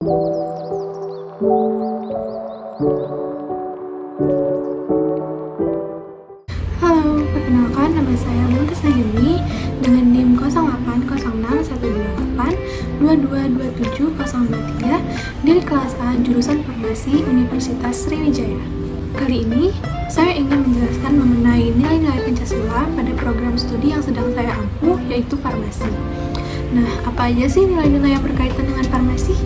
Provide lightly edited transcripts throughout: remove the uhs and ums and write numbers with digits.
Halo, perkenalkan nama saya Muntas Najemi dengan NIM 080128222723 dari kelas A jurusan Farmasi Universitas Sriwijaya. Kali ini, saya ingin menjelaskan mengenai nilai-nilai Pancasila pada program studi yang sedang saya ampuh, yaitu farmasi. Nah, apa aja sih nilai-nilai yang berkaitan dengan farmasi?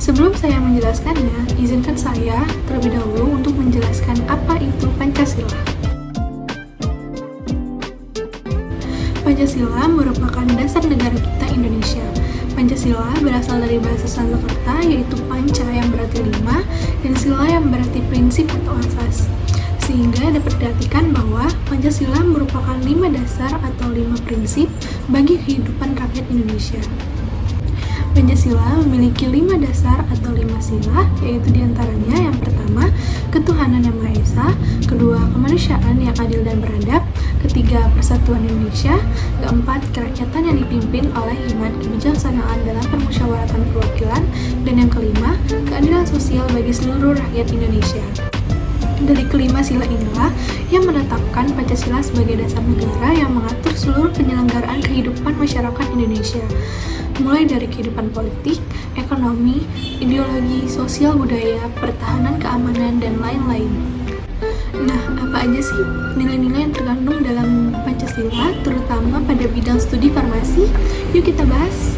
Sebelum saya menjelaskannya, izinkan saya terlebih dahulu untuk menjelaskan apa itu Pancasila. Pancasila merupakan dasar negara kita Indonesia. Pancasila berasal dari bahasa Sanskerta yaitu panca yang berarti 5 dan sila yang berarti prinsip atau asas. Sehingga dapat diartikan bahwa Pancasila merupakan 5 dasar atau 5 prinsip bagi kehidupan rakyat Indonesia. Pancasila memiliki 5 dasar atau 5 sila, yaitu diantaranya yang pertama, ketuhanan yang Maha Esa, kedua, kemanusiaan yang adil dan beradab, ketiga, persatuan Indonesia, keempat, kerakyatan yang dipimpin oleh hikmat kebijaksanaan dalam permusyawaratan perwakilan, dan yang kelima, keadilan sosial bagi seluruh rakyat Indonesia. Dari kelima sila inilah yang menetapkan Pancasila sebagai dasar negara yang mengatur seluruh penyelenggaraan kehidupan masyarakat Indonesia, mulai dari kehidupan politik, ekonomi, ideologi, sosial budaya, pertahanan keamanan, dan lain-lain. Nah, apa aja sih nilai-nilai yang terkandung dalam Pancasila, terutama pada bidang studi farmasi? Yuk kita bahas.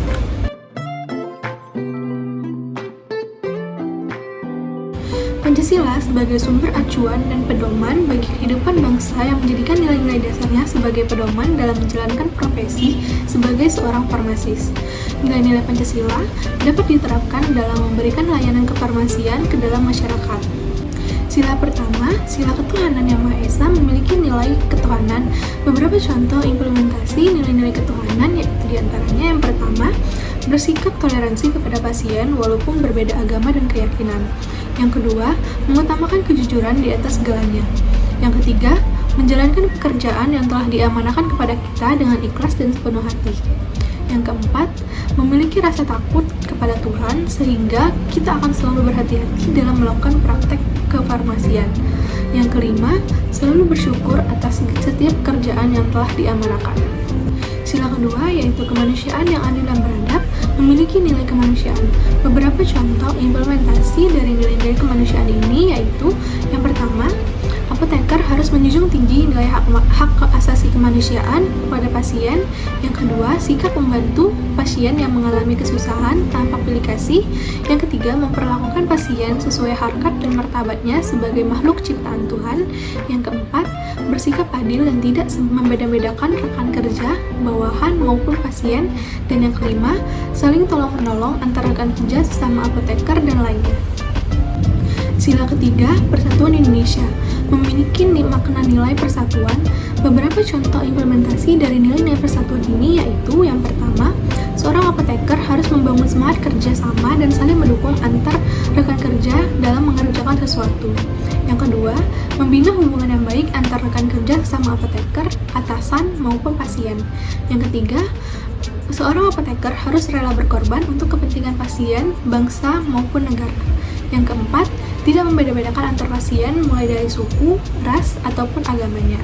Pancasila sebagai sumber acuan dan pedoman bagi kehidupan bangsa yang menjadikan nilai-nilai dasarnya sebagai pedoman dalam menjalankan profesi sebagai seorang farmasis. Nilai-nilai Pancasila dapat diterapkan dalam memberikan layanan kefarmasian ke dalam masyarakat. Sila pertama, sila ketuhanan yang Maha Esa memiliki nilai ketuhanan. Beberapa contoh implementasi nilai-nilai ketuhanan yaitu diantaranya yang pertama, bersikap toleransi kepada pasien walaupun berbeda agama dan keyakinan. Yang kedua, mengutamakan kejujuran di atas segalanya. Yang ketiga, menjalankan pekerjaan yang telah diamanahkan kepada kita dengan ikhlas dan sepenuh hati. Yang keempat, memiliki rasa takut kepada Tuhan sehingga kita akan selalu berhati-hati dalam melakukan praktek kefarmasian. Yang kelima, selalu bersyukur atas setiap pekerjaan yang telah diamanahkan. Sila kedua yaitu kemanusiaan yang adil dan beradab memiliki nilai kemanusiaan. Beberapa contoh implementasi dari nilai-nilai kemanusiaan ini yaitu yang pertama, apoteker harus menjunjung tinggi nilai hak asasi kemanusiaan kepada pasien. Yang kedua, sikap membantu pasien yang mengalami kesusahan tanpa pilih kasih. Yang ketiga, memperlakukan pasien sesuai harkat dan martabatnya sebagai makhluk ciptaan Tuhan. Yang keempat, bersikap adil dan tidak membeda-bedakan rekan kerja, bawahan maupun pasien. Dan yang kelima, saling tolong-menolong antara rekan kerja sesama apoteker dan lainnya. Sila ketiga, persatuan Indonesia memiliki makna nilai persatuan. Beberapa contoh implementasi dari nilai-nilai persatuan ini yaitu yang pertama, seorang apoteker harus membangun semangat kerja sama dan saling mendukung antar rekan kerja dalam mengerjakan sesuatu. Yang kedua, membina hubungan yang baik antar rekan kerja sesama apoteker, atasan maupun pasien. Yang ketiga, seorang apoteker harus rela berkorban untuk kepentingan pasien, bangsa maupun negara. Yang keempat, tidak membeda-bedakan antar pasien mulai dari suku, ras, ataupun agamanya.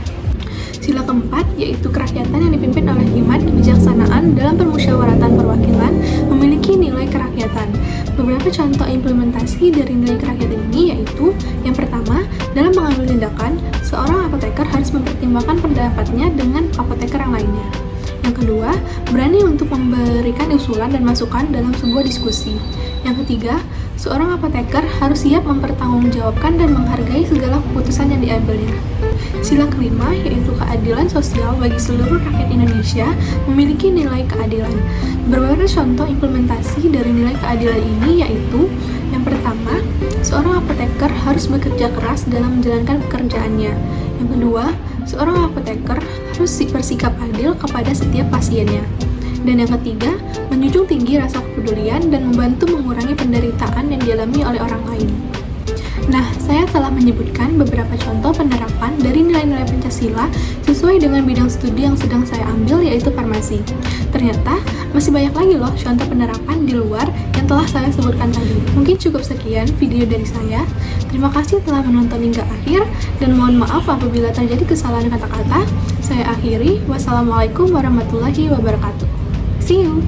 Sila keempat, yaitu kerakyatan yang dipimpin oleh hikmat kebijaksanaan dalam permusyawaratan perwakilan memiliki nilai kerakyatan. Beberapa contoh implementasi dari nilai kerakyatan ini yaitu yang pertama, dalam mengambil tindakan, seorang apoteker harus mempertimbangkan pendapatnya dengan apoteker yang lainnya. Yang kedua, berani untuk memberikan usulan dan masukan dalam sebuah diskusi. Yang ketiga, seorang apoteker harus siap mempertanggungjawabkan dan menghargai segala keputusan yang diambilnya. Sila kelima, yaitu keadilan sosial bagi seluruh rakyat Indonesia, memiliki nilai keadilan. Beberapa contoh implementasi dari nilai keadilan ini yaitu yang pertama, seorang apoteker harus bekerja keras dalam menjalankan pekerjaannya. Yang kedua, seorang apoteker harus bersikap adil kepada setiap pasiennya. Dan yang ketiga, menjunjung tinggi rasa kepedulian dan membantu mengurangi penderitaan yang dialami oleh orang lain. Nah, saya telah menyebutkan beberapa contoh penerapan dari nilai-nilai Pancasila sesuai dengan bidang studi yang sedang saya ambil, yaitu farmasi. Ternyata, masih banyak lagi loh contoh penerapan di luar yang telah saya sebutkan tadi. Mungkin cukup sekian video dari saya. Terima kasih telah menonton hingga akhir, dan mohon maaf apabila terjadi kesalahan kata-kata. Saya akhiri. Wassalamualaikum warahmatullahi wabarakatuh. See you!